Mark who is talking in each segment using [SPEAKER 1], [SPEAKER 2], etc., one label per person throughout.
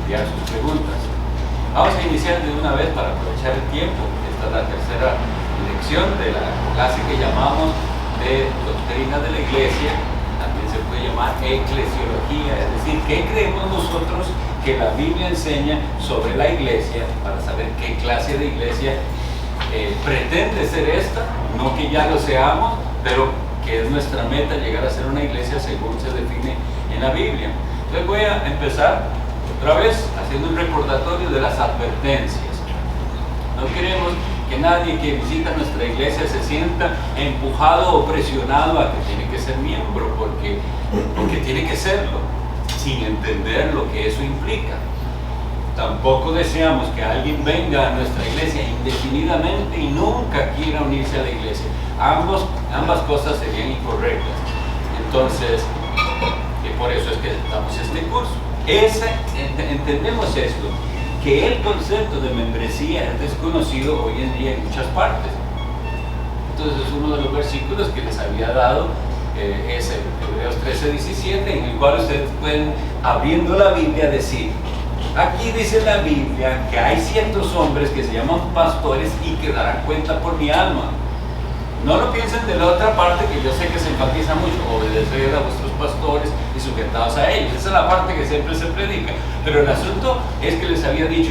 [SPEAKER 1] enviar sus preguntas. Vamos a iniciar de una vez para aprovechar el tiempo. Esta es la tercera lección de la clase que llamamos de doctrina de la iglesia. También se puede llamar eclesiología, es decir, ¿qué creemos nosotros que la Biblia enseña sobre la iglesia? Para saber qué clase de iglesia pretende ser esta, no que ya lo seamos, pero que es nuestra meta llegar a ser una iglesia según se define en la Biblia. Entonces voy a empezar otra vez haciendo un recordatorio de las advertencias. No queremos que nadie que visita nuestra iglesia se sienta empujado o presionado a que tiene que ser miembro, porque tiene que serlo, sin entender lo que eso implica. Tampoco deseamos que alguien venga a nuestra iglesia indefinidamente y nunca quiera unirse a la iglesia. Ambas cosas serían incorrectas. Entonces, y por eso es que damos este curso. Entendemos esto, que el concepto de membresía es desconocido hoy en día en muchas partes. Entonces, uno de los versículos que les había dado es el Hebreos 13:17, en el cual ustedes pueden, abriendo la Biblia, decir: aquí dice la Biblia que hay ciertos hombres que se llaman pastores y que darán cuenta por mi alma. No lo piensen de la otra parte, que yo sé que se enfatiza mucho: obedecer a vuestros pastores y sujetados a ellos. Esa es la parte que siempre se predica. Pero el asunto es que les había dicho: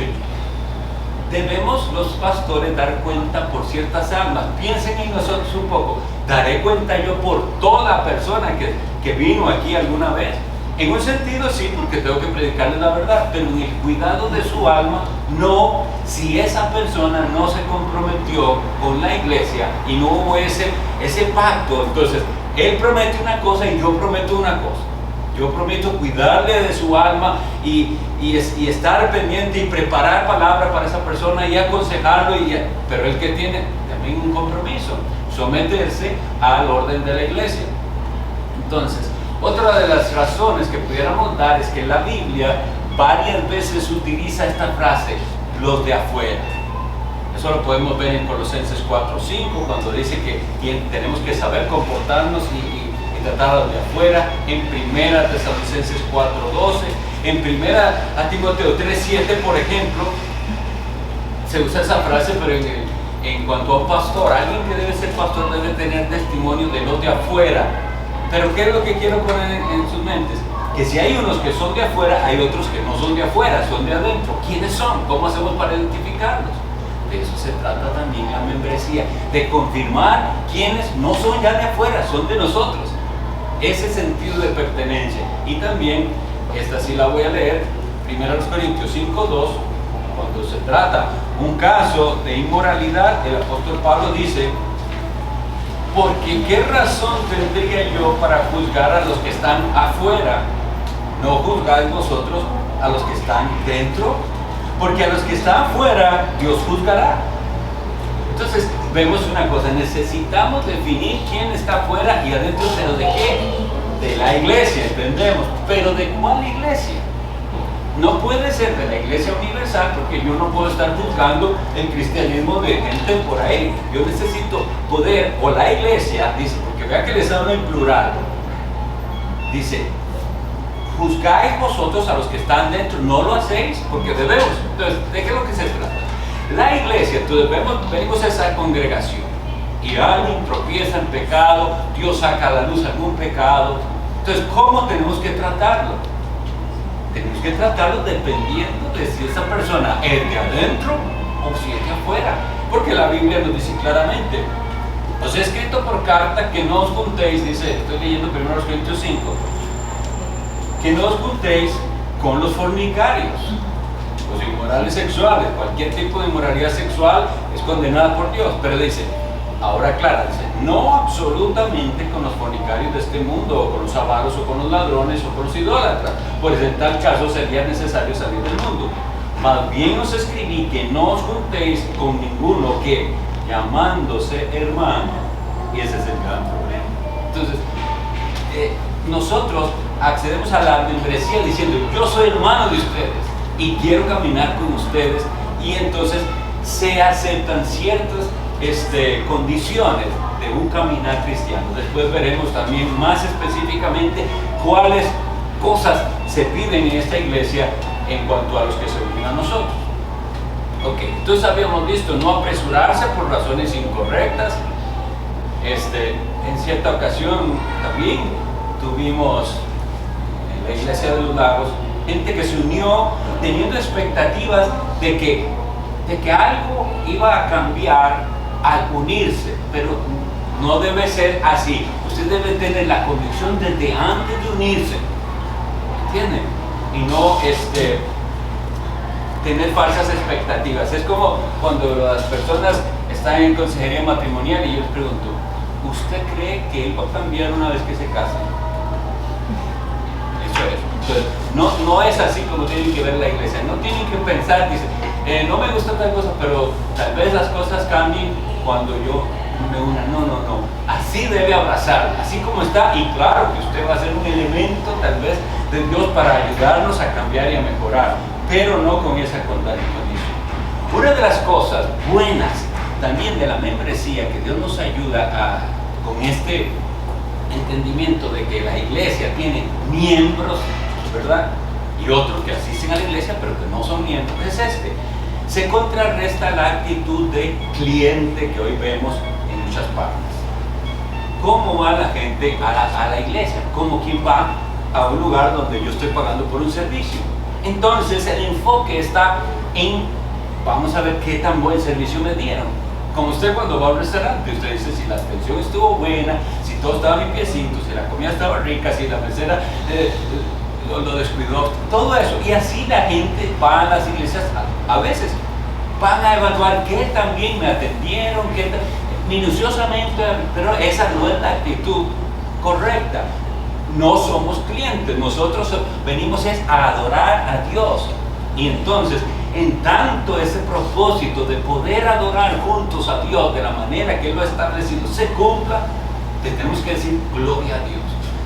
[SPEAKER 1] debemos los pastores dar cuenta por ciertas almas. Piensen en nosotros un poco. ¿Daré cuenta yo por toda persona que vino aquí alguna vez? En un sentido sí, porque tengo que predicarle la verdad, pero en el cuidado de su alma, no, si esa persona no se comprometió con la iglesia y no hubo ese pacto. Entonces, él promete una cosa y yo prometo una cosa. Yo prometo cuidarle de su alma y estar pendiente y preparar palabra para esa persona y aconsejarlo, pero él que tiene también un compromiso, someterse al orden de la iglesia. Entonces, otra de las razones que pudiéramos dar es que la Biblia varias veces utiliza esta frase: los de afuera. Eso lo podemos ver en Colosenses 4:5, cuando dice que tenemos que saber comportarnos y tratar a los de afuera. En 1 Tesalonicenses 4:12, en 1 Timoteo 3:7, por ejemplo, se usa esa frase, pero en cuanto a un pastor, alguien que debe ser pastor debe tener testimonio de los de afuera. Pero ¿qué es lo que quiero poner en sus mentes? Que si hay unos que son de afuera, hay otros que no son de afuera, son de adentro. ¿Quiénes son? ¿Cómo hacemos para identificarlos? De eso se trata también la membresía, de confirmar quiénes no son ya de afuera, son de nosotros. Ese sentido de pertenencia. Y también, esta sí la voy a leer, 1 Corintios 5:2, cuando se trata un caso de inmoralidad, el apóstol Pablo dice: porque ¿qué razón tendría yo para juzgar a los que están afuera? ¿No juzgáis vosotros a los que están dentro? Porque a los que están afuera Dios juzgará. Entonces vemos una cosa: necesitamos definir quién está afuera y adentro. ¿Pero de qué? De la iglesia, entendemos. ¿Pero de cuál iglesia? No puede ser de la iglesia universal, porque yo no puedo estar juzgando el cristianismo de gente por ahí. Yo necesito poder, o la iglesia, dice, porque vea que les hablo en plural, dice: juzgáis vosotros a los que están dentro, no lo hacéis, porque debemos. Entonces, ¿de qué es lo que se trata? La iglesia, entonces venimos a esa congregación y alguien tropieza en pecado, Dios saca a la luz algún pecado. Entonces, ¿cómo tenemos que tratarlo? Tenemos que tratarlo dependiendo de si esa persona es de adentro o si es de afuera, porque la Biblia nos dice claramente: os he escrito por carta que no os juntéis, dice, estoy leyendo 1 Corintios 5, que no os juntéis con los fornicarios, los inmorales sexuales. Cualquier tipo de inmoralidad sexual es condenada por Dios, pero dice, ahora aclara, dice: no absolutamente con los fornicarios de este mundo, o con los avaros, o con los ladrones, o con los idólatras, pues en tal caso sería necesario salir del mundo. Más bien os escribí que no os juntéis con ninguno que, llamándose hermano, y ese es el gran problema. Entonces, nosotros accedemos a la membresía diciendo: yo soy hermano de ustedes y quiero caminar con ustedes, y entonces se aceptan ciertas condiciones de un caminar cristiano. Después veremos también más específicamente cuáles cosas se piden en esta iglesia en cuanto a los que se unen a nosotros. Ok, entonces habíamos visto no apresurarse por razones incorrectas. En cierta ocasión también tuvimos en la iglesia de los Lagos gente que se unió teniendo expectativas de que algo iba a cambiar al unirse, pero no debe ser así. Usted debe tener la convicción desde antes de unirse, ¿entienden? Y no tener falsas expectativas. Es como cuando las personas están en consejería matrimonial y yo les pregunto, ¿usted cree que él va a cambiar una vez que se case? Eso es. Entonces, no es así como tienen que ver la iglesia. No tienen que pensar, dice, no me gusta tal cosa, pero tal vez las cosas cambien cuando yo me una. No. Así debe abrazar, así como está. Y claro que usted va a ser un elemento tal vez de Dios para ayudarnos a cambiar y a mejorar, pero no con esa condición. Una de las cosas buenas también de la membresía, que Dios nos ayuda con este entendimiento de que la iglesia tiene miembros, ¿verdad? Y otros que asisten a la iglesia pero que no son miembros, es se contrarresta la actitud de cliente que hoy vemos en muchas partes. ¿Cómo va la gente a la iglesia? Como quien va a un lugar donde yo estoy pagando por un servicio. Entonces el enfoque está en, vamos a ver qué tan buen servicio me dieron. Como usted cuando va a un restaurante, usted dice si la atención estuvo buena, si todo estaba limpiecito, si la comida estaba rica, si la mesera lo descuidó, todo eso. Y así la gente va a las iglesias, a veces van a evaluar qué tan bien me atendieron, minuciosamente, pero esa no es la actitud correcta. No somos clientes, nosotros venimos a adorar a Dios. Y entonces, en tanto ese propósito de poder adorar juntos a Dios de la manera que Él lo ha establecido se cumpla, tenemos que decir gloria a Dios.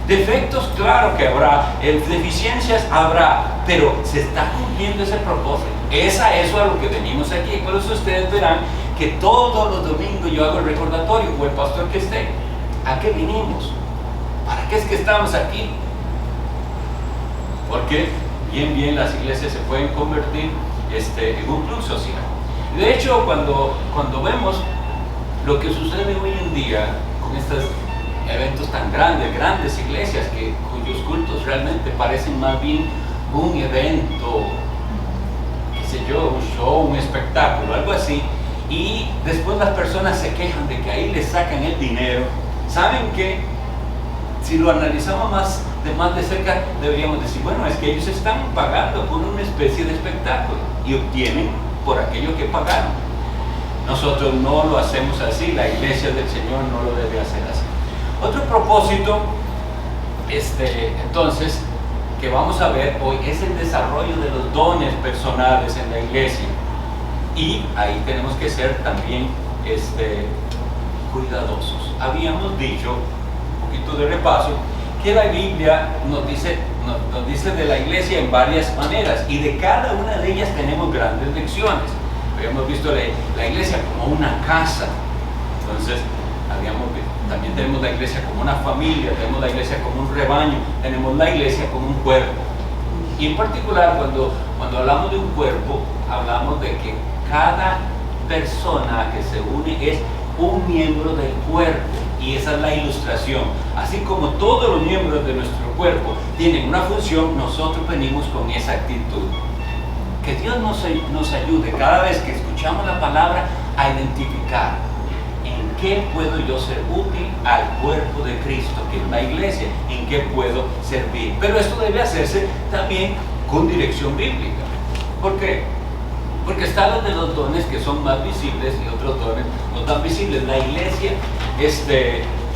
[SPEAKER 1] Defectos, claro que habrá, deficiencias habrá, pero se está cumpliendo ese propósito. Eso es a lo que venimos aquí. Por eso ustedes verán que todos los domingos yo hago el recordatorio, o el pastor que esté. ¿A qué vinimos? ¿Para qué es que estamos aquí? Porque bien las iglesias se pueden convertir en un club social. De hecho, cuando vemos lo que sucede hoy en día con estos eventos tan grandes iglesias cuyos cultos realmente parecen más bien un evento, qué sé yo, un show, un espectáculo, algo así, y después las personas se quejan de que ahí les sacan el dinero. ¿Saben qué? Si lo analizamos más de cerca, deberíamos decir, bueno, es que ellos están pagando por una especie de espectáculo y obtienen por aquello que pagaron. Nosotros no lo hacemos así, la iglesia del Señor no lo debe hacer así. Otro propósito, entonces, que vamos a ver hoy es el desarrollo de los dones personales en la iglesia. Y ahí tenemos que ser también cuidadosos. Habíamos dicho, un poquito de repaso, que la Biblia nos dice de la iglesia en varias maneras, y de cada una de ellas tenemos grandes lecciones. Habíamos visto la iglesia como una casa. Entonces, también tenemos la iglesia como una familia, tenemos la iglesia como un rebaño, tenemos la iglesia como un cuerpo. Y en particular, cuando hablamos de un cuerpo, hablamos de que cada persona que se une es un miembro del cuerpo, y esa es la ilustración. Así como todos los miembros de nuestro cuerpo tienen una función, nosotros venimos con esa actitud. Que Dios nos ayude cada vez que escuchamos la palabra a identificar en qué puedo yo ser útil al cuerpo de Cristo, que es la iglesia, en qué puedo servir. Pero esto debe hacerse también con dirección bíblica. ¿Por qué? Porque están los de los dones que son más visibles y otros dones no tan visibles. La iglesia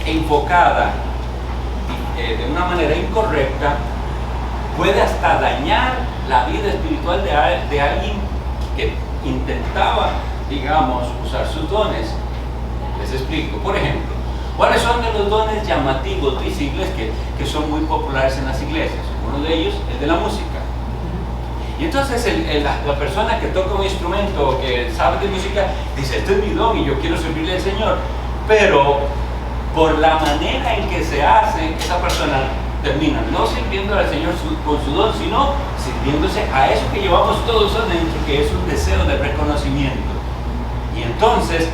[SPEAKER 1] enfocada de una manera incorrecta puede hasta dañar la vida espiritual de alguien que intentaba, digamos, usar sus dones. Les explico. Por ejemplo, ¿cuáles son de los dones llamativos, visibles, que son muy populares en las iglesias? Uno de ellos es de la música. Y entonces la persona que toca un instrumento o que sabe de música dice, este es mi don y yo quiero servirle al Señor. Pero por la manera en que se hace, esa persona terminan no sirviendo al Señor con su don, sino sirviéndose a eso que llevamos todos adentro, que es un deseo de reconocimiento. Y entonces,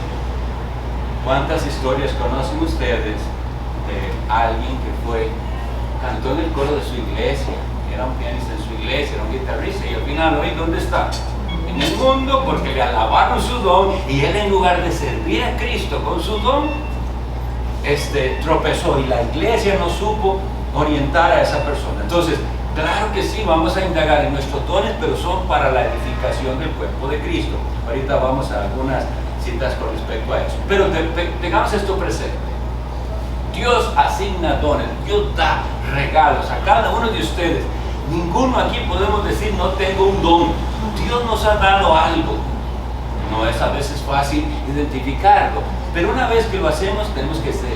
[SPEAKER 1] ¿cuántas historias conocen ustedes de alguien que cantó en el coro de su iglesia, era un pianista en su iglesia, era un guitarrista, y al final, hoy, ¿dónde está? En el mundo, porque le alabaron su don, y él, en lugar de servir a Cristo con su don, tropezó, y la iglesia no supo orientar a esa persona. Entonces, claro que sí, vamos a indagar en nuestros dones, pero son para la edificación del cuerpo de Cristo. Ahorita vamos a algunas citas con respecto a eso. Pero tengamos esto presente. Dios asigna dones, Dios da regalos a cada uno de ustedes. Ninguno aquí podemos decir no tengo un don. Dios nos ha dado algo. No es a veces fácil identificarlo, pero una vez que lo hacemos tenemos que decir,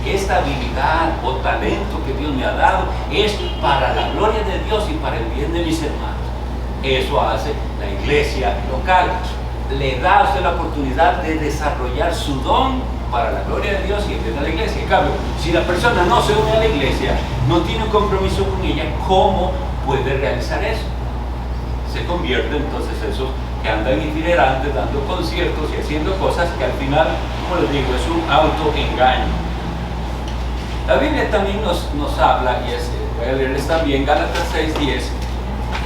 [SPEAKER 1] esta habilidad o talento que Dios me ha dado es para la gloria de Dios y para el bien de mis hermanos. Eso hace la iglesia local. Le da a usted la oportunidad de desarrollar su don para la gloria de Dios y el bien de la iglesia. En cambio, si la persona no se une a la iglesia, no tiene un compromiso con ella, ¿cómo puede realizar eso? Se convierte entonces esos que andan itinerantes, dando conciertos y haciendo cosas que al final, como les digo, es un autoengaño. La Biblia también nos habla, y voy a leerles también Gálatas 6:10,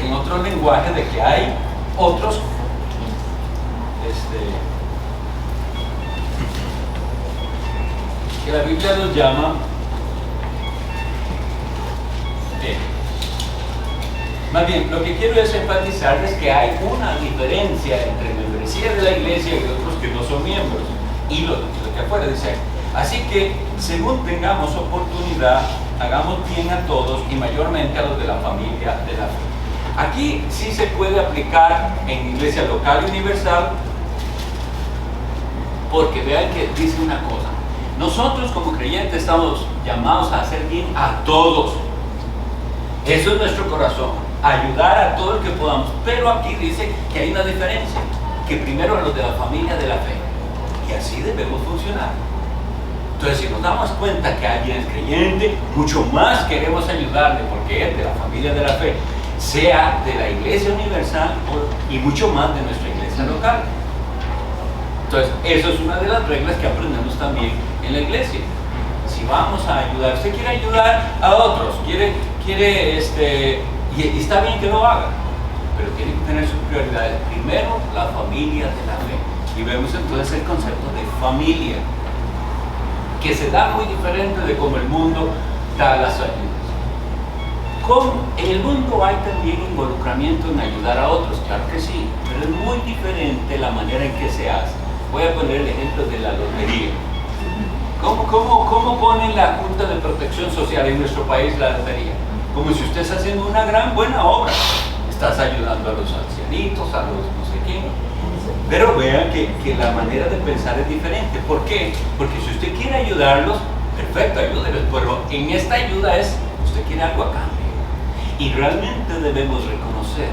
[SPEAKER 1] en otro lenguaje, de que hay otros que la Biblia los llama más bien, lo que quiero es enfatizar es que hay una diferencia entre membresía de la iglesia y otros que no son miembros, y lo que afuera dice. Así que, según tengamos oportunidad, hagamos bien a todos y mayormente a los de la familia de la fe. Aquí sí se puede aplicar en iglesia local y universal, porque vean que dice una cosa: nosotros como creyentes estamos llamados a hacer bien a todos. Eso es nuestro corazón, ayudar a todo el que podamos. Pero aquí dice que hay una diferencia, que primero a los de la familia de la fe, y así debemos funcionar. Entonces, si nos damos cuenta que alguien es creyente, mucho más queremos ayudarle, porque es de la familia de la fe, sea de la iglesia universal y mucho más de nuestra iglesia local. Entonces, eso es una de las reglas que aprendemos también en la iglesia. Si vamos a ayudar, usted quiere ayudar a otros, y está bien que lo haga, pero tiene que tener sus prioridades. Primero, la familia de la fe. Y vemos entonces el concepto de familia, que se da muy diferente de cómo el mundo da las ayudas. En el mundo hay también involucramiento en ayudar a otros, claro que sí, pero es muy diferente la manera en que se hace. Voy a poner el ejemplo de la lotería. ¿Cómo pone la Junta de Protección Social en nuestro país la lotería? Como si usted está haciendo una gran buena obra. Estás ayudando a los ancianitos, a los no sé quién. Pero vean que la manera de pensar es diferente. ¿Por qué? Porque si usted quiere ayudarlos, perfecto, ayúdelos. Pero en esta ayuda usted quiere algo a cambio. Y realmente debemos reconocer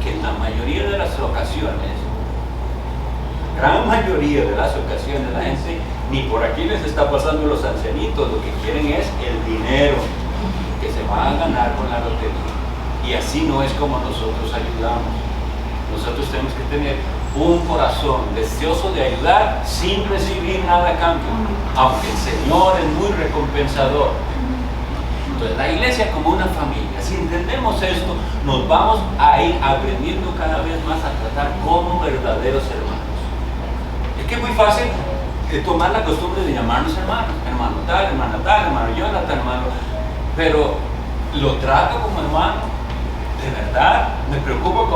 [SPEAKER 1] que en la mayoría de las ocasiones, gran mayoría de las ocasiones, la gente ni por aquí les está pasando los ancianitos, lo que quieren es el dinero que se van a ganar con la lotería. Y así no es como nosotros ayudamos. Nosotros tenemos que tener un corazón deseoso de ayudar sin recibir nada a cambio, aunque el Señor es muy recompensador. Entonces, la iglesia como una familia, si entendemos esto, nos vamos a ir aprendiendo cada vez más a tratar como verdaderos hermanos. Es que es muy fácil tomar la costumbre de llamarnos hermanos, hermano tal, hermano Jonathan, hermano, pero lo trato como hermano, de verdad, me preocupo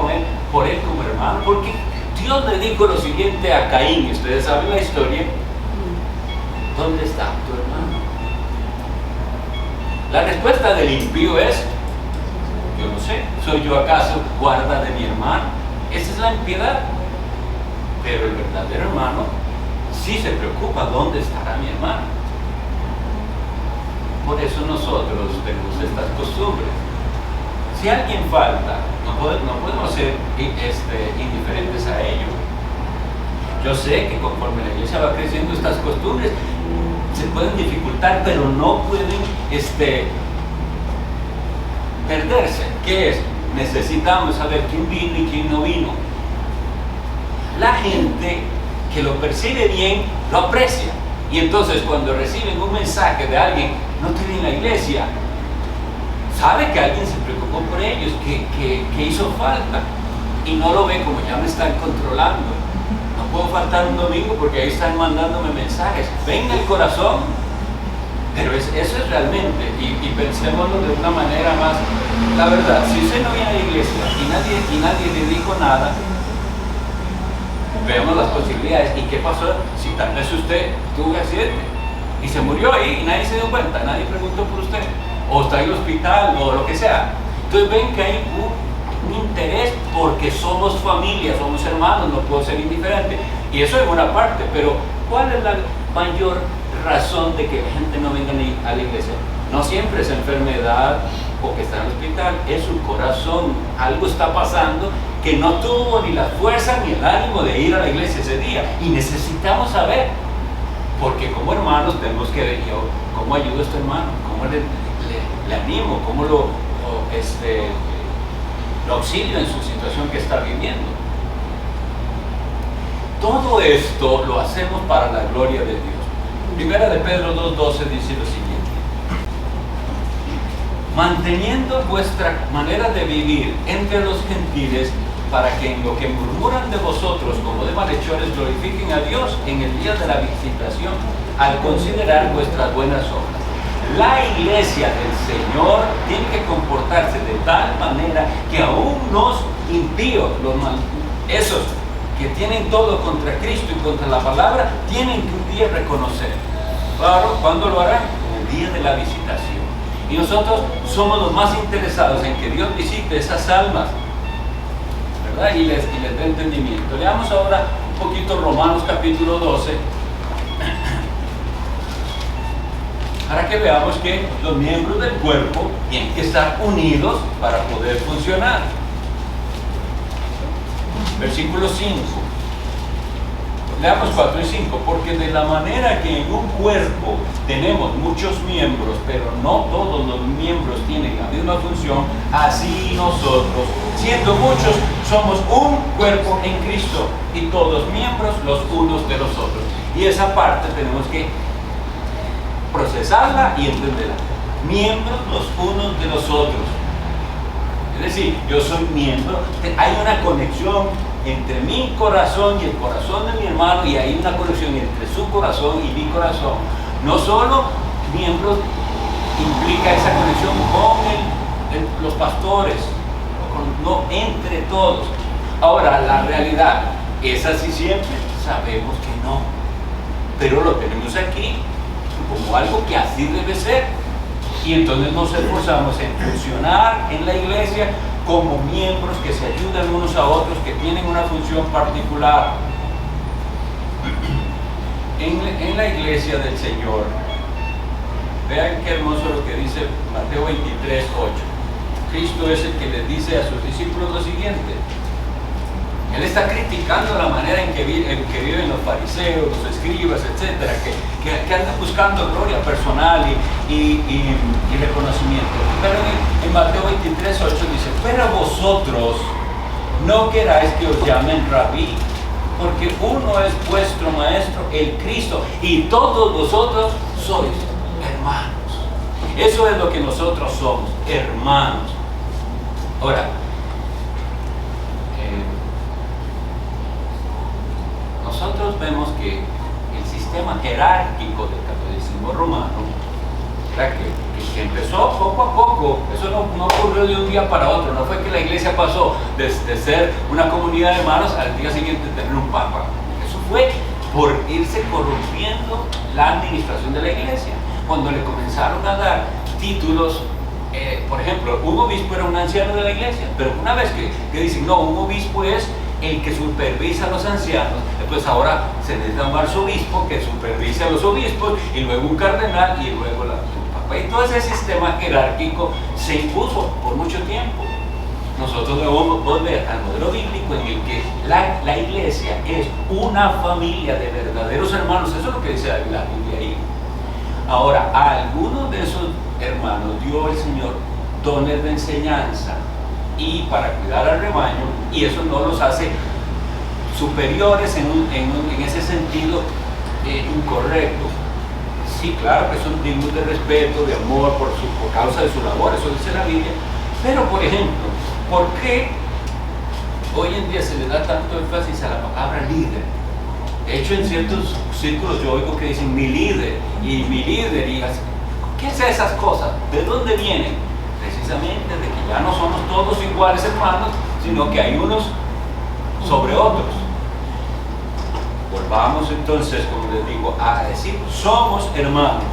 [SPEAKER 1] por él como hermano, porque Dios le dijo lo siguiente a Caín, y ustedes saben la historia. ¿Dónde está tu hermano? La respuesta del impío es: yo no sé, ¿soy yo acaso guarda de mi hermano? Esa es la impiedad. Pero el verdadero hermano sí se preocupa dónde estará mi hermano. Por eso nosotros tenemos estas costumbres. Si alguien falta, no podemos ser indiferentes a ello. Yo sé que conforme la iglesia va creciendo, estas costumbres se pueden dificultar, pero no pueden perderse. ¿Qué es? Necesitamos saber quién vino y quién no vino. La gente que lo percibe bien, lo aprecia. Y entonces cuando reciben un mensaje de alguien, no tiene en la iglesia, sabe que alguien se preocupó por ellos, que hizo falta. Y no lo ve como ya me están controlando. No puedo faltar un domingo porque ahí están mandándome mensajes. Venga el corazón. Pero eso es realmente, y pensémoslo de una manera más, la verdad, si usted no viene a la iglesia y nadie le dijo nada, veamos las posibilidades. ¿Y qué pasó si tal vez usted tuvo un accidente y se murió ahí y nadie se dio cuenta, nadie preguntó por usted, o está en el hospital o lo que sea? Entonces ven que hay un interés porque somos familia, somos hermanos, no puedo ser indiferente. Y eso es una parte, pero ¿cuál es la mayor razón de que la gente no venga a la iglesia? No siempre es enfermedad o que está en el hospital, es su corazón. Algo está pasando que no tuvo ni la fuerza ni el ánimo de ir a la iglesia ese día, y necesitamos saber, porque como hermanos tenemos que ver yo cómo ayudo a este hermano, cómo le animo, cómo lo auxilio en su situación que está viviendo. Todo esto lo hacemos para la gloria de Dios. Primera de Pedro 2:12 dice lo siguiente: manteniendo vuestra manera de vivir entre los gentiles, para que en lo que murmuran de vosotros como de malhechores glorifiquen a Dios en el día de la visitación, al considerar vuestras buenas obras. La iglesia del Señor tiene que comportarse de tal manera que aún los impíos, esos que tienen todo contra Cristo y contra la palabra, tienen que un día reconocer. Claro, ¿cuándo lo harán? En el día de la visitación. Y nosotros somos los más interesados en que Dios visite esas almas, ¿verdad? Y les dé entendimiento. Leamos ahora un poquito Romanos capítulo 12, para que veamos que los miembros del cuerpo tienen que estar unidos para poder funcionar. Versículo 5. Leamos 4 y 5. Porque de la manera que en un cuerpo tenemos muchos miembros, pero no todos los miembros tienen la misma función, así nosotros, siendo muchos, somos un cuerpo en Cristo, y todos miembros los unos de los otros. Y esa parte tenemos que procesarla y entenderla. Miembros los unos de los otros. Es decir, yo soy miembro, hay una conexión entre mi corazón y el corazón de mi hermano, y hay una conexión entre su corazón y mi corazón. No solo miembros implica esa conexión con los pastores, no entre todos. Ahora, la realidad es así siempre, sabemos que no, pero lo tenemos aquí como algo que así debe ser, y entonces nos esforzamos en funcionar en la iglesia como miembros que se ayudan unos a otros, que tienen una función particular. En la iglesia del Señor, vean qué hermoso lo que dice Mateo 23:8. Cristo es el que les dice a sus discípulos lo siguiente. Él está criticando la manera en que viven los fariseos, los escribas, etcétera, que andan buscando gloria personal y reconocimiento. Pero en Mateo 23:8 dice: pero vosotros no queráis que os llamen rabí, porque uno es vuestro maestro, el Cristo, y todos vosotros sois hermanos. Eso es lo que nosotros somos, hermanos. Ahora, nosotros vemos que el sistema jerárquico del catolicismo romano, que empezó poco a poco, eso no ocurrió de un día para otro, no fue que la iglesia pasó de ser una comunidad de hermanos al día siguiente tener un papa. Eso fue por irse corrompiendo la administración de la iglesia. Cuando le comenzaron a dar títulos, por ejemplo, un obispo era un anciano de la iglesia, pero una vez que dicen, no, un obispo es el que supervisa a los ancianos, pues ahora se necesita un arzobispo que supervise a los obispos, y luego un cardenal, y luego el papa. Y todo ese sistema jerárquico se impuso por mucho tiempo. Nosotros debemos volver al modelo bíblico en el que la iglesia es una familia de verdaderos hermanos. Eso es lo que dice la Biblia ahí. Ahora, a algunos de esos hermanos dio el Señor dones de enseñanza y para cuidar al rebaño, y eso no los hace superiores en ese sentido incorrecto. Sí, claro que son dignos de respeto, de amor por causa de su labor, eso dice la Biblia. Pero, por ejemplo, ¿por qué hoy en día se le da tanto énfasis a la palabra líder? De hecho, en ciertos círculos yo oigo que dicen mi líder, y así. ¿Qué es esas cosas? ¿De dónde vienen? Precisamente de que ya no somos todos iguales hermanos, sino que hay unos sobre otros. Volvamos entonces, como les digo, a decir, somos hermanos,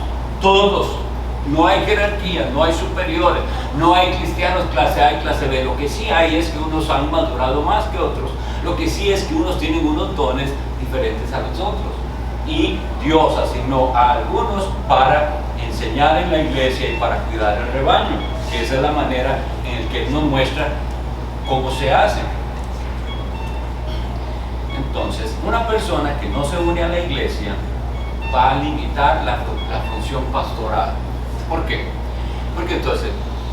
[SPEAKER 1] todos. No hay jerarquía, no hay superiores, no hay cristianos clase A y clase B. Lo que sí hay es que unos han madurado más que otros. Lo que sí es que unos tienen unos dones diferentes a los otros. Y Dios asignó a algunos para enseñar en la iglesia y para cuidar el rebaño. Que esa es la manera en la que Él nos muestra cómo se hace. Entonces, una persona que no se une a la iglesia va a limitar la función pastoral. ¿Por qué? Porque entonces,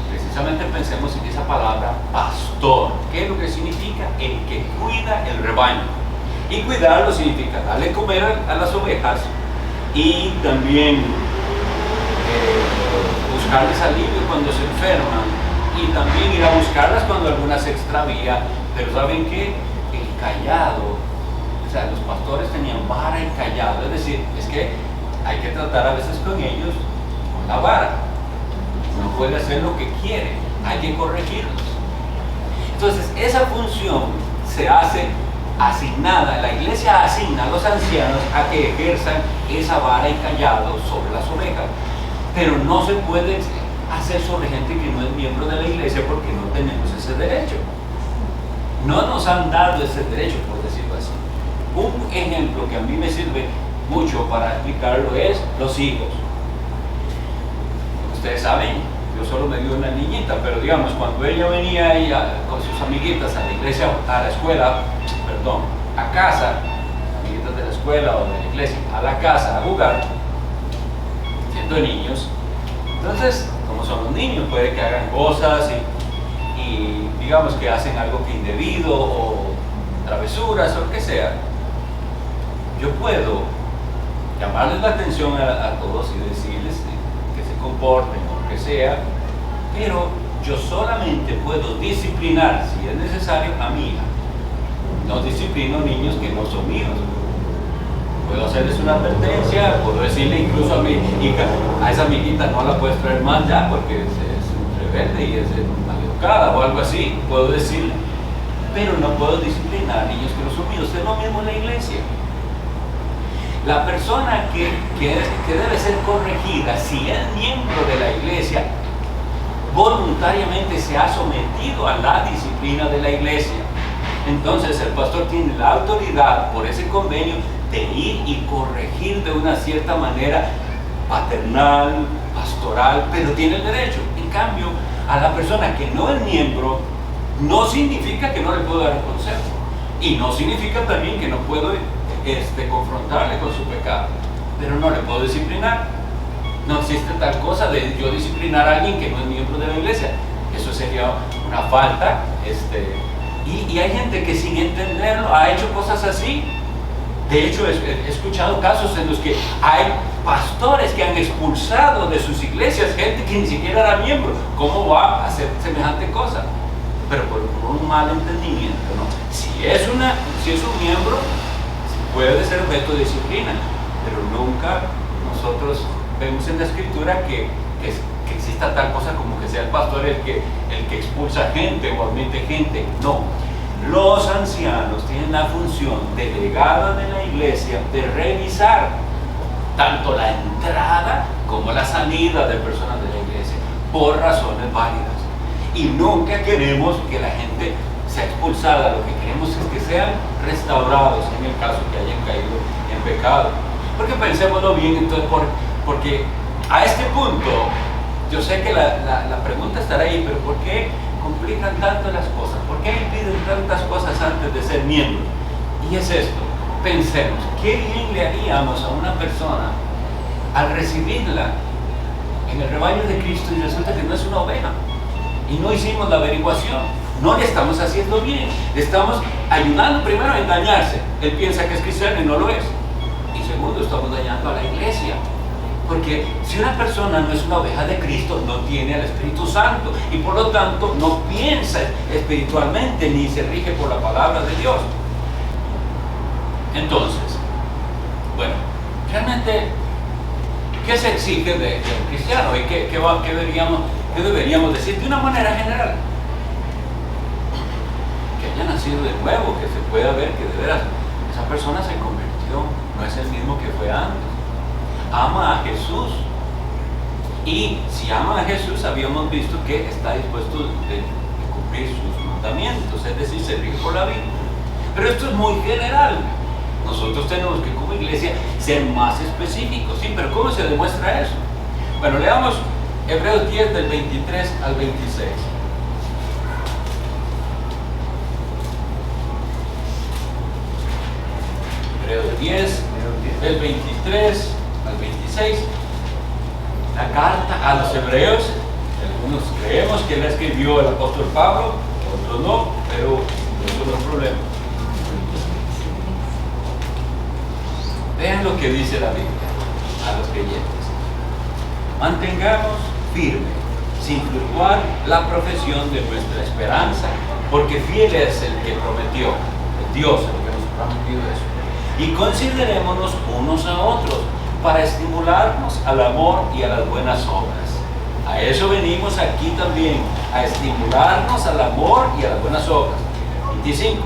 [SPEAKER 1] precisamente pensemos en esa palabra pastor. ¿Qué es lo que significa? El que cuida el rebaño. Y cuidarlo significa darle comer a las ovejas y también buscarles alivio cuando se enferman y también ir a buscarlas cuando alguna se extravía. Pero ¿saben qué? El cayado, o sea, los pastores tenían vara y cayado, es decir, es que hay que tratar a veces con ellos con la vara. No puede hacer lo que quiere, hay que corregirlos. Entonces, esa función se hace asignada, la iglesia asigna a los ancianos a que ejerzan esa vara y callado sobre las ovejas, pero no se puede hacer sobre gente que no es miembro de la iglesia porque no tenemos ese derecho. No nos han dado ese derecho, por decirlo así. Un ejemplo que a mí me sirve mucho para explicarlo es los hijos. Ustedes saben, yo solo me dio una niñita, pero digamos, cuando ella venía con sus amiguitas a la iglesia, a la escuela, perdón, a casa, amiguitas de la escuela o de la iglesia, a la casa a jugar, siendo niños, entonces, como son los niños, puede que hagan cosas y digamos que hacen algo que indebido o travesuras o lo que sea. Yo puedo llamarles la atención a todos y decirles que se comporten o lo que sea, pero yo solamente puedo disciplinar, si es necesario, a mi hija. No disciplino niños que no son míos. Puedo hacerles una advertencia, puedo decirle incluso a mi hija, a esa amiguita no la puedes traer más ya porque es rebelde y es maleducada o algo así, puedo decirle, pero no puedo disciplinar a niños que no son míos. Es lo mismo en la iglesia. La persona que debe ser corregida, si es miembro de la iglesia, voluntariamente se ha sometido a la disciplina de la iglesia. Entonces el pastor tiene la autoridad por ese convenio de ir y corregir de una cierta manera paternal, pastoral, pero tiene el derecho. En cambio, a la persona que no es miembro, no significa que no le puedo dar un consejo. Y no significa también que no puedo confrontarle con su pecado, pero no le puedo disciplinar. No existe tal cosa de yo disciplinar a alguien que no es miembro de la iglesia. Eso sería una falta. Y hay gente que sin entenderlo ha hecho cosas así. De hecho, he escuchado casos en los que hay pastores que han expulsado de sus iglesias gente que ni siquiera era miembro. ¿Cómo va a hacer semejante cosa? Pero por un mal entendimiento, ¿no? Si es un miembro, puede ser objeto de disciplina, pero nunca nosotros vemos en la escritura que exista tal cosa como que sea el pastor el que expulsa gente o admite gente. No, los ancianos tienen la función delegada de la iglesia de revisar tanto la entrada como la salida de personas de la iglesia por razones válidas. Y nunca queremos que la gente sea expulsada, lo que queremos es que sean restaurados en el caso que hayan caído en pecado. Porque pensémoslo bien, entonces, porque a este punto, yo sé que la pregunta estará ahí, pero ¿por qué complican tanto las cosas? ¿Por qué impiden tantas cosas antes de ser miembro? Y es esto, pensemos, ¿qué bien le haríamos a una persona al recibirla en el rebaño de Cristo y resulta que no es una oveja? y no hicimos la averiguación. No le estamos haciendo bien, le estamos ayudando primero a engañarse. Él piensa que es cristiano y no lo es. Y segundo, estamos dañando a la iglesia. Porque si una persona no es una oveja de Cristo, no tiene al Espíritu Santo y por lo tanto no piensa espiritualmente ni se rige por la palabra de Dios. Entonces, bueno, realmente, ¿qué se exige de un cristiano? ¿Y qué deberíamos decir de una manera general? Que haya nacido de nuevo, que se pueda ver que de veras esa persona se convirtió, no es el mismo que fue antes. Ama a Jesús, y si ama a Jesús, habíamos visto que está dispuesto de cumplir sus mandamientos, es decir, se rige por la Biblia. Pero esto es muy general. Nosotros tenemos que, como iglesia, ser más específicos. Sí, pero ¿cómo se demuestra eso? Bueno, leamos Hebreos 10 del 23 al 26. Hebreos 10 del 23 al 26, la carta a los hebreos. Algunos creemos que la escribió el apóstol Pablo, otros no, pero eso no es un problema. Vean lo que dice la Biblia a los creyentes: mantengamos firme, sin fluctuar, la profesión de nuestra esperanza, porque fiel es el que prometió, el Dios el que nos ha prometido eso. Y considerémonos unos a otros para estimularnos al amor y a las buenas obras. A eso venimos aquí también, a estimularnos al amor y a las buenas obras. 25.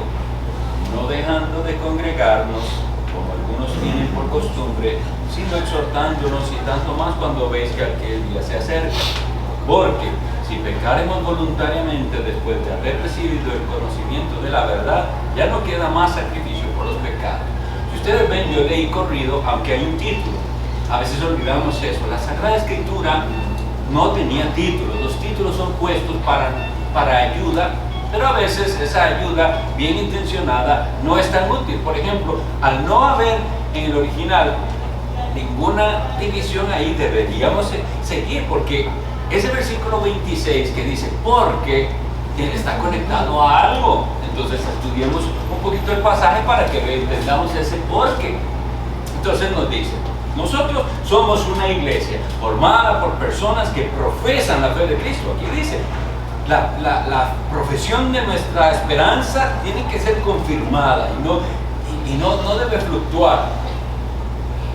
[SPEAKER 1] No dejando de congregarnos, como algunos tienen por costumbre, sino exhortándonos, y tanto más cuando veis que aquel día se acerca. Porque si pecaremos voluntariamente después de haber recibido el conocimiento de la verdad, ya no queda más sacrificio por los pecados. Si ustedes ven, yo leí corrido, aunque hay un título. A veces olvidamos eso. La Sagrada Escritura no tenía títulos. Los títulos son puestos para ayuda, pero a veces esa ayuda bien intencionada no es tan útil. Por ejemplo, al no haber en el original ninguna división ahí, deberíamos seguir, porque ese versículo 26 que dice porque él está conectado a algo. Entonces estudiemos un poquito el pasaje para que entendamos ese porque. Entonces nos dice: nosotros somos una iglesia formada por personas que profesan la fe de Cristo. Aquí dice, la profesión de nuestra esperanza tiene que ser confirmada y no debe fluctuar.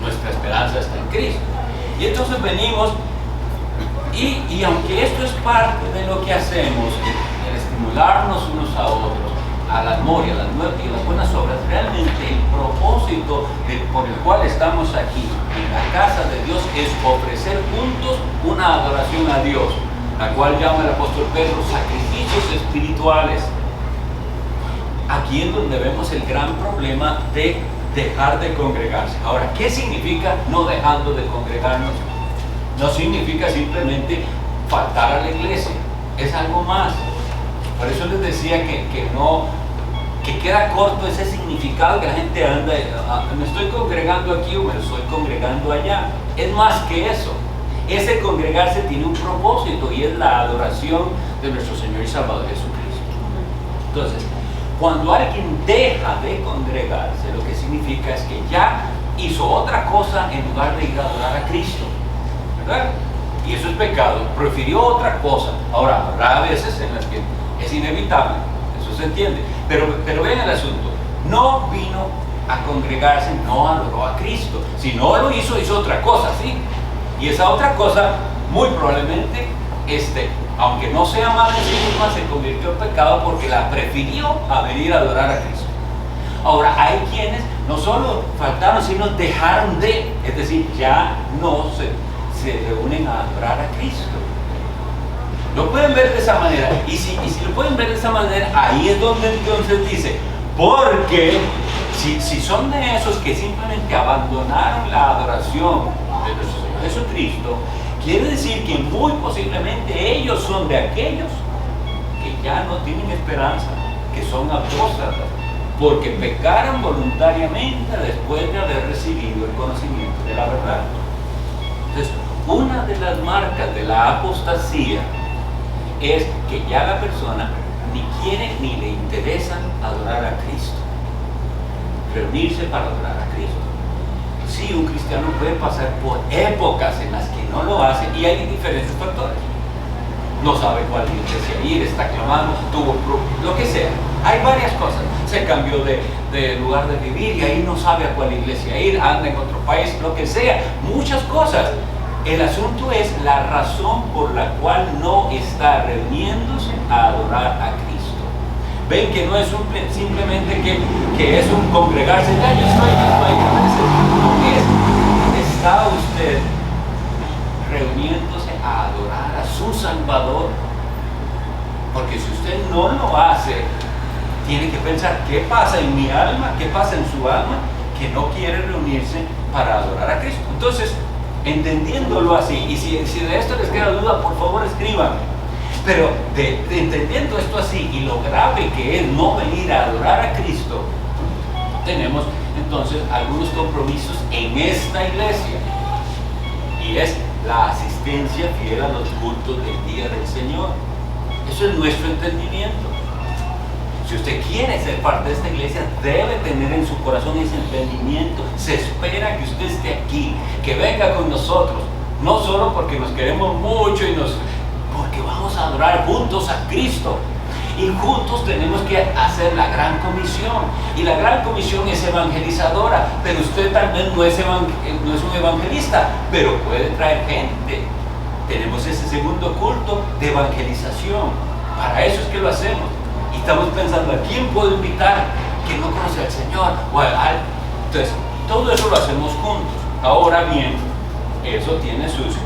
[SPEAKER 1] Nuestra esperanza está en Cristo. Y entonces venimos y aunque esto es parte de lo que hacemos, el estimularnos unos a otros, al amor y a las buenas obras, realmente el propósito por el cual estamos aquí en la casa de Dios es ofrecer juntos una adoración a Dios, la cual llama el apóstol Pedro sacrificios espirituales. Aquí es donde vemos el gran problema de dejar de congregarse. Ahora, ¿qué significa no dejando de congregarnos? No significa simplemente faltar a la iglesia, es algo más. Por eso les decía que queda corto ese significado que la gente anda, me estoy congregando aquí o me estoy congregando allá. Es más que eso. Ese congregarse tiene un propósito y es la adoración de nuestro Señor y Salvador Jesucristo. Entonces, cuando alguien deja de congregarse, lo que significa es que ya hizo otra cosa en lugar de ir a adorar a Cristo, ¿verdad? Y eso es pecado, prefirió otra cosa. Ahora, habrá veces en las que es inevitable, eso se entiende, pero vean el asunto: no vino a congregarse, no adoró a Cristo. Si no lo hizo otra cosa, ¿sí? Y esa otra cosa, muy probablemente, aunque no sea mala en sí misma, se convirtió en pecado porque la prefirió a venir a adorar a Cristo. Ahora, hay quienes no solo faltaron, sino dejaron de, es decir, ya no se reúnen a adorar a Cristo. Lo pueden ver de esa manera, y si lo pueden ver de esa manera, ahí es donde entonces dice, porque si son de esos que simplemente abandonaron la adoración de nuestro Señor Jesucristo, quiere decir que muy posiblemente ellos son de aquellos que ya no tienen esperanza, que son apóstatas, porque pecaron voluntariamente después de haber recibido el conocimiento de la verdad. Entonces, una de las marcas de la apostasía es que ya la persona ni quiere ni le interesa adorar a Cristo, reunirse para adorar a Cristo. Sí, un cristiano puede pasar por épocas en las que no lo hace y hay diferentes factores. No sabe cuál iglesia ir, está clamando, lo que sea. Hay varias cosas. Se cambió de lugar de vivir y ahí no sabe a cuál iglesia ir, anda en otro país, lo que sea. Muchas cosas. El asunto es la razón por la cual no está reuniéndose a adorar a Cristo. Ven que no es simplemente que es un congregarse, ya yo estoy no es, está usted reuniéndose a adorar a su Salvador. Porque si usted no lo hace, tiene que pensar qué pasa en mi alma, qué pasa en su alma, que no quiere reunirse para adorar a Cristo. Entonces, entendiéndolo así, y si de esto les queda duda, por favor escríbanme. Pero entendiendo esto así y lo grave que es no venir a adorar a Cristo, tenemos entonces algunos compromisos en esta iglesia. Y es la asistencia fiel a los cultos del día del Señor. Eso es nuestro entendimiento. Si usted quiere ser parte de esta iglesia, debe tener en su corazón ese entendimiento. Se espera que usted esté aquí, que venga con nosotros, no solo porque nos queremos mucho porque vamos a adorar juntos a Cristo. Y juntos tenemos que hacer la gran comisión. Y la gran comisión es evangelizadora. Pero usted tal vez no es un evangelista, pero puede traer gente. Tenemos ese segundo culto de evangelización. Para eso es que lo hacemos. Y estamos pensando, ¿a quién puedo invitar que no conoce al Señor? Entonces, todo eso lo hacemos juntos. Ahora bien, eso tiene sus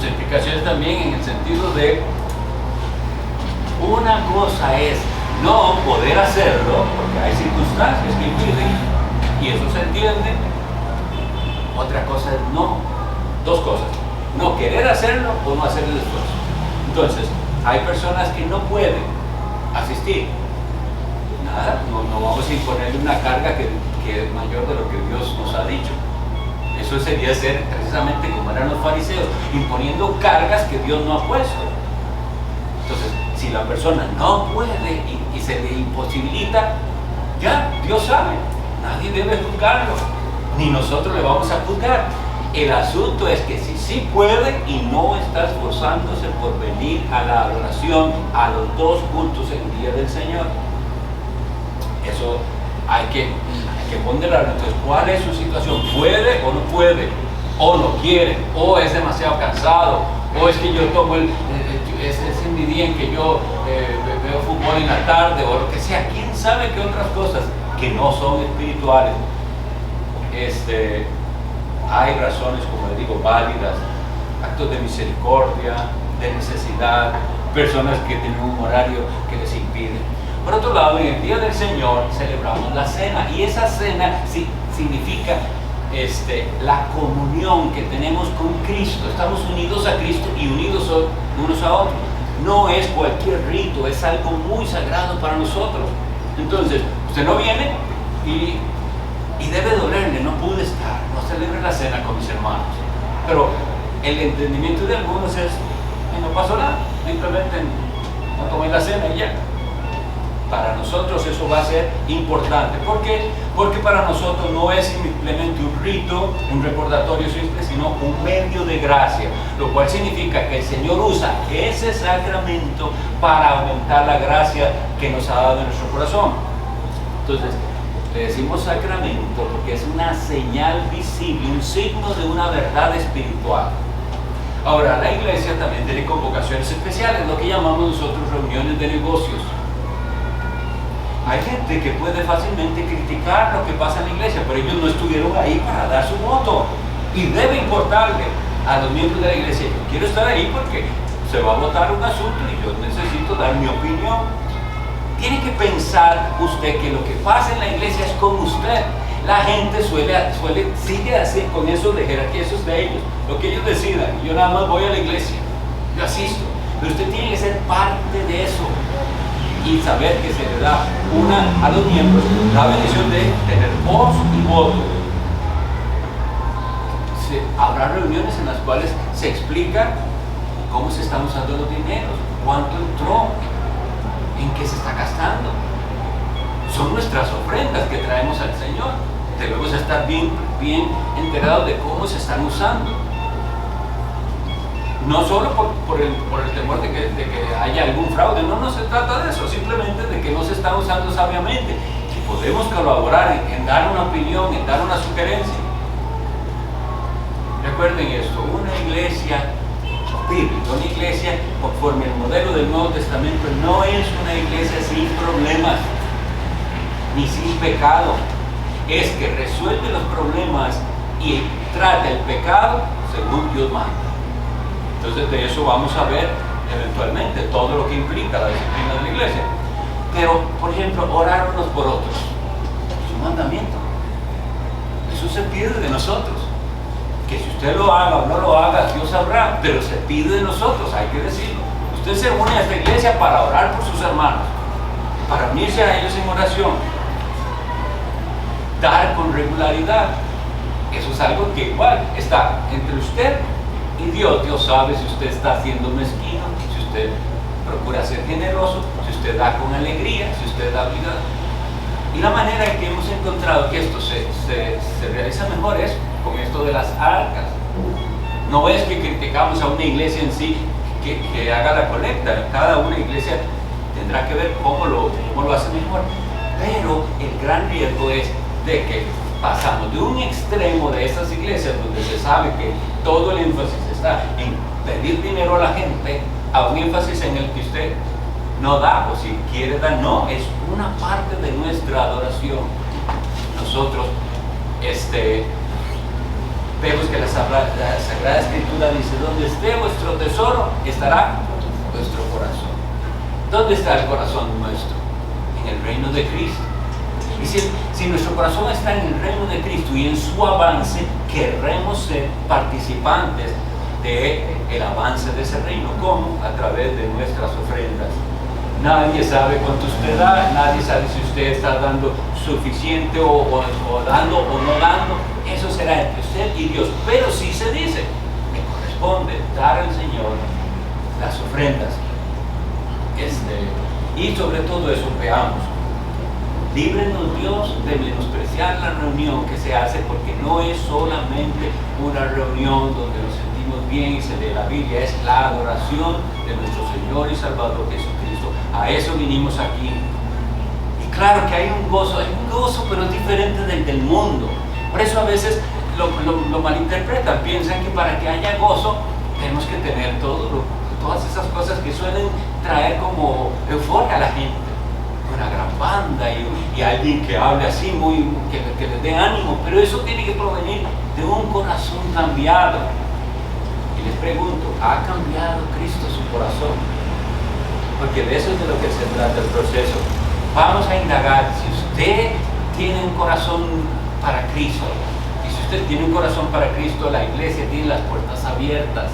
[SPEAKER 1] implicaciones también en el sentido de una cosa es no poder hacerlo porque hay circunstancias que impiden y eso se entiende. Otra cosa es dos cosas, no querer hacerlo o no hacer el esfuerzo. Entonces, hay personas que no pueden asistir. Nada, no vamos a imponerle una carga que es mayor de lo que Dios nos ha dicho. Eso sería ser precisamente como eran los fariseos, imponiendo cargas que Dios no ha puesto. Entonces, si la persona no puede y se le imposibilita, ya, Dios sabe, nadie debe juzgarlo, ni nosotros le vamos a juzgar. El asunto es que si sí puede y no está esforzándose por venir a la adoración, a los dos cultos en el día del Señor, eso hay que ponderarlo. Entonces, ¿cuál es su situación? ¿Puede o no puede? ¿O no quiere? ¿O es demasiado cansado? ¿O es que yo tomo es mi día en que yo veo fútbol en la tarde? O lo que sea. ¿Quién sabe qué otras cosas que no son espirituales? Hay razones, como les digo, válidas. Actos de misericordia, de necesidad. Personas que tienen un horario que les impide. Por otro lado, en el día del Señor celebramos la cena y esa cena significa la comunión que tenemos con Cristo. Estamos unidos a Cristo y unidos unos a otros. No es cualquier rito, es algo muy sagrado para nosotros. Entonces, usted no viene y debe dolerle, no pude estar, no celebre la cena con mis hermanos. Pero el entendimiento de algunos es, no pasó nada, simplemente no tomé la cena y ya. Para nosotros eso va a ser importante. ¿Por qué? Porque para nosotros no es simplemente un rito, un recordatorio simple, sino un medio de gracia, lo cual significa que el Señor usa ese sacramento para aumentar la gracia que nos ha dado en nuestro corazón. Entonces, le decimos sacramento porque es una señal visible, un signo de una verdad espiritual. Ahora, la iglesia también tiene convocaciones especiales, lo que llamamos nosotros reuniones de negocios. Hay gente que puede fácilmente criticar lo que pasa en la iglesia, pero ellos no estuvieron ahí para dar su voto. Y debe importarle a los miembros de la iglesia, yo quiero estar ahí porque se va a votar un asunto y yo necesito dar mi opinión. Tiene que pensar usted que lo que pasa en la iglesia es con usted. La gente sigue así con eso de jerarquía, eso es de ellos. Lo que ellos decidan, yo nada más voy a la iglesia, yo asisto. Pero usted tiene que ser parte de eso. Y saber que se le da a los miembros la bendición de tener voz y voto. Habrá reuniones en las cuales se explica cómo se están usando los dineros, cuánto entró, en qué se está gastando. Son nuestras ofrendas que traemos al Señor. Debemos estar bien enterados de cómo se están usando. No solo por el temor de que haya algún fraude, no se trata de eso, simplemente de que no se están usando sabiamente. Si podemos colaborar en dar una opinión, en dar una sugerencia. Recuerden esto, una iglesia bíblica, una iglesia conforme al modelo del Nuevo Testamento, no es una iglesia sin problemas, ni sin pecado. Es que resuelve los problemas y trata el pecado según Dios manda. Entonces de eso vamos a ver eventualmente todo lo que implica la disciplina de la iglesia. Pero, por ejemplo, orar unos por otros es un mandamiento. Eso se pide de nosotros. Que si usted lo haga o no lo haga, Dios sabrá, pero se pide de nosotros, hay que decirlo. Usted se une a esta iglesia para orar por sus hermanos, para unirse a ellos en oración, dar con regularidad. Eso es algo que igual está entre usted y Dios. Dios sabe si usted está siendo mezquino, si usted procura ser generoso, si usted da con alegría, si usted da obligado. Y la manera en que hemos encontrado que esto se realiza mejor es con esto de las arcas. No es que criticamos a una iglesia en sí que haga la colecta. Cada una iglesia tendrá que ver cómo lo hace mejor. Pero el gran riesgo es de que pasamos de un extremo de estas iglesias donde se sabe que todo el énfasis está en pedir dinero a la gente, a un énfasis en el que usted no da, o si quiere dar, no, es una parte de nuestra adoración. Nosotros vemos que la Sagrada Escritura dice: donde esté vuestro tesoro, estará vuestro corazón. ¿Dónde está el corazón nuestro? En el reino de Cristo. Y si nuestro corazón está en el reino de Cristo y en su avance, querremos ser participantes del avance de ese reino. ¿Cómo? A través de nuestras ofrendas. Nadie sabe cuánto usted da, nadie sabe si usted está dando suficiente o dando o no dando. Eso será entre usted y Dios. Pero sí se dice que corresponde dar al Señor las ofrendas. Y sobre todo eso veamos. Líbrenos Dios de menospreciar la reunión que se hace, porque no es solamente una reunión donde nos sentimos bien y se lee la Biblia, es la adoración de nuestro Señor y Salvador Jesucristo. A eso vinimos aquí. Y claro que hay un gozo pero es diferente del mundo. Por eso a veces lo malinterpretan, piensan que para que haya gozo tenemos que tener todas esas cosas que suelen traer como euforia a la gente. Una gran banda y alguien que hable así, que les dé ánimo, pero eso tiene que provenir de un corazón cambiado. Y les pregunto, ¿ha cambiado Cristo su corazón? Porque de eso es de lo que se trata el proceso. Vamos a indagar si usted tiene un corazón para Cristo. Y si usted tiene un corazón para Cristo, la iglesia tiene las puertas abiertas.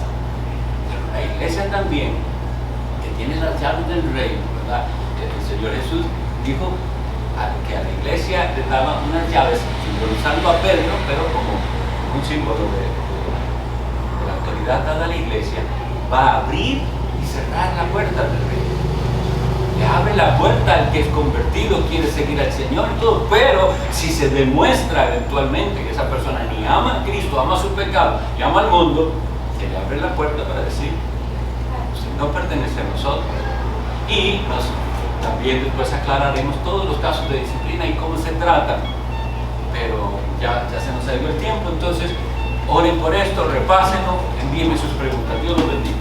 [SPEAKER 1] Pero la iglesia también, que tiene las llaves del reino, ¿verdad? El Señor Jesús dijo que a la iglesia le daba unas llaves, simbolizando a Pedro, pero como un símbolo de la autoridad dada a la iglesia. Va a abrir y cerrar la puerta del reino. Le abre la puerta al que es convertido, quiere seguir al Señor y todo, pero si se demuestra eventualmente que esa persona ni ama a Cristo, ama su pecado y ama al mundo, se le abre la puerta para decir: usted no pertenece a nosotros. Y también después aclararemos todos los casos de disciplina y cómo se tratan, pero ya se nos ha ido el tiempo. Entonces oren por esto, repásenlo, envíenme sus preguntas. Dios los bendiga.